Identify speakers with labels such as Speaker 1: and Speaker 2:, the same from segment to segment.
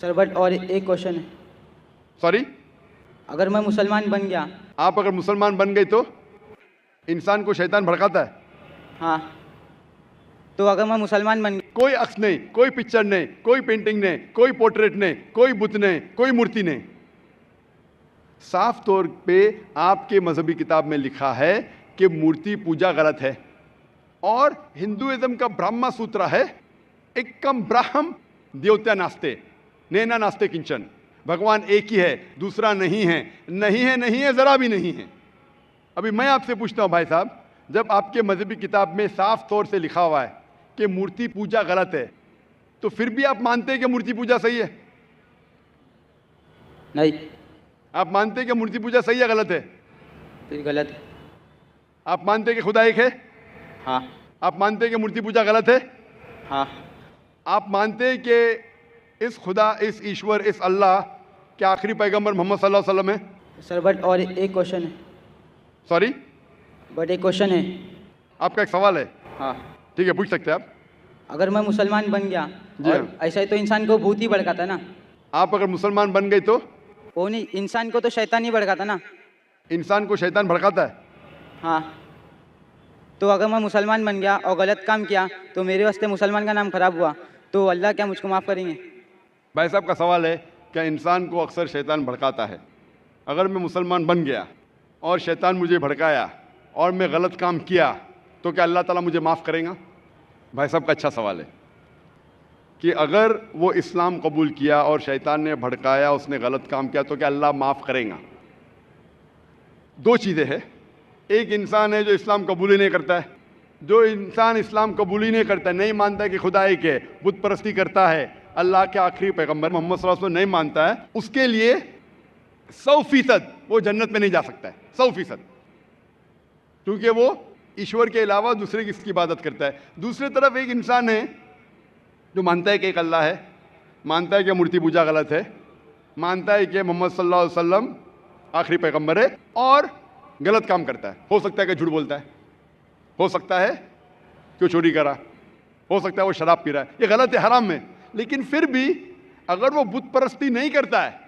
Speaker 1: Sir but और एक question है।
Speaker 2: सॉरी,
Speaker 1: अगर मैं मुसलमान बन गया।
Speaker 2: आप अगर मुसलमान बन गए तो इंसान को शैतान भड़काता है।
Speaker 1: हाँ, तो अगर मैं मुसलमान बन गया।
Speaker 2: कोई अक्स नहीं, कोई पिक्चर नहीं, कोई पेंटिंग नहीं, कोई पोर्ट्रेट नहीं, कोई बुत नहीं, कोई मूर्ति नहीं। साफ तौर पे आपके मजहबी किताब में लिखा है कि मूर्ति पूजा गलत है। और हिंदुइज्म का ब्रह्मा सूत्र है, एकम ब्राह्म देवता नास्ते नैना नास्ते किंचन। भगवान एक ही है, दूसरा नहीं है, नहीं है, नहीं है, जरा भी नहीं है। अभी मैं आपसे पूछता हूं भाई साहब, जब आपके मजहबी किताब में साफ तौर से लिखा हुआ है कि मूर्ति पूजा गलत है, तो फिर भी आप मानते हैं कि मूर्ति पूजा सही है?
Speaker 1: नहीं।
Speaker 2: आप मानते हैं कि मूर्ति पूजा सही है गलत है?
Speaker 1: फिर गलत है।
Speaker 2: आप मानते हैं कि खुदा एक है?
Speaker 1: हाँ।
Speaker 2: आप मानते हैं कि मूर्ति पूजा गलत है?
Speaker 1: हाँ।
Speaker 2: आप मानते हैं कि इस खुदा, इस ईश्वर, इस अल्लाह के आखिरी पैगंबर मोहम्मद सल्लल्लाहु अलैहि वसल्लम है?
Speaker 1: सर बट और एक क्वेश्चन है।
Speaker 2: सॉरी,
Speaker 1: बट एक क्वेश्चन है।
Speaker 2: आपका एक सवाल है?
Speaker 1: हाँ।
Speaker 2: ठीक है, पूछ सकते हैं आप।
Speaker 1: अगर मैं मुसलमान बन गया
Speaker 2: जी
Speaker 1: और
Speaker 2: हाँ।
Speaker 1: ऐसा ही तो इंसान को भूत ही भड़काता ना।
Speaker 2: आप अगर मुसलमान बन गए तो
Speaker 1: वो नहीं, इंसान को तो शैतान ही भड़काता ना।
Speaker 2: इंसान को शैतान भड़काता है।
Speaker 1: हाँ, तो अगर मैं मुसलमान बन गया और गलत काम किया तो मेरे वास्ते मुसलमान का नाम खराब हुआ, तो अल्लाह क्या मुझको माफ़ करेंगे?
Speaker 2: भाई साहब का सवाल है क्या इंसान को अक्सर शैतान भड़काता है। अगर मैं मुसलमान बन गया और शैतान मुझे भड़काया और मैं गलत काम किया तो क्या अल्लाह ताला मुझे माफ़ करेगा? भाई साहब का अच्छा सवाल है कि अगर वो इस्लाम कबूल किया और शैतान ने भड़काया, उसने गलत काम किया, तो क्या अल्लाह माफ़ करेगा? दो चीज़ें हैं। एक इंसान है जो इस्लाम कबूल ही नहीं करता है। जो इंसान इस्लाम कबूल ही नहीं करता, नहीं मानता है कि खुदा एक है, बुत परस्ती करता है, अल्लाह के आखिरी पैगंबर मोहम्मद सल्लल्लाहु अलैहि वसल्लम नहीं मानता है, उसके लिए 100% वो जन्नत में नहीं जा सकता है। 100%, क्योंकि वो ईश्वर के अलावा दूसरे की इसकी इबादत करता है। दूसरी तरफ एक इंसान है जो मानता है कि एक अल्लाह है, मानता है कि मूर्ति पूजा गलत है, मानता है कि मोहम्मद सल्लल्लाहु अलैहि वसल्लम आखिरी पैगंबर है, और गलत काम करता है। हो सकता है कि झूठ बोलता है, हो सकता है कि वो चोरी करा, हो सकता है वो शराब पी रहा है, ये गलत है, हराम है। लेकिन फिर भी अगर वो बुत परस्ती नहीं करता है,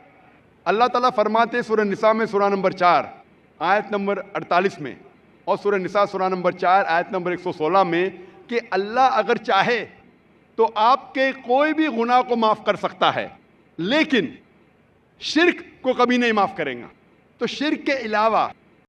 Speaker 2: अल्लाह ताला फरमाते हैं सूरह निसा में सूरह नंबर 4 आयत नंबर 48 में, और सूरह निसा सूरह नंबर 4 आयत नंबर 116 में कि अल्लाह अगर चाहे तो आपके कोई भी गुनाह को माफ़ कर सकता है, लेकिन शिर्क को कभी नहीं माफ़ करेगा। तो शिर्क के अलावा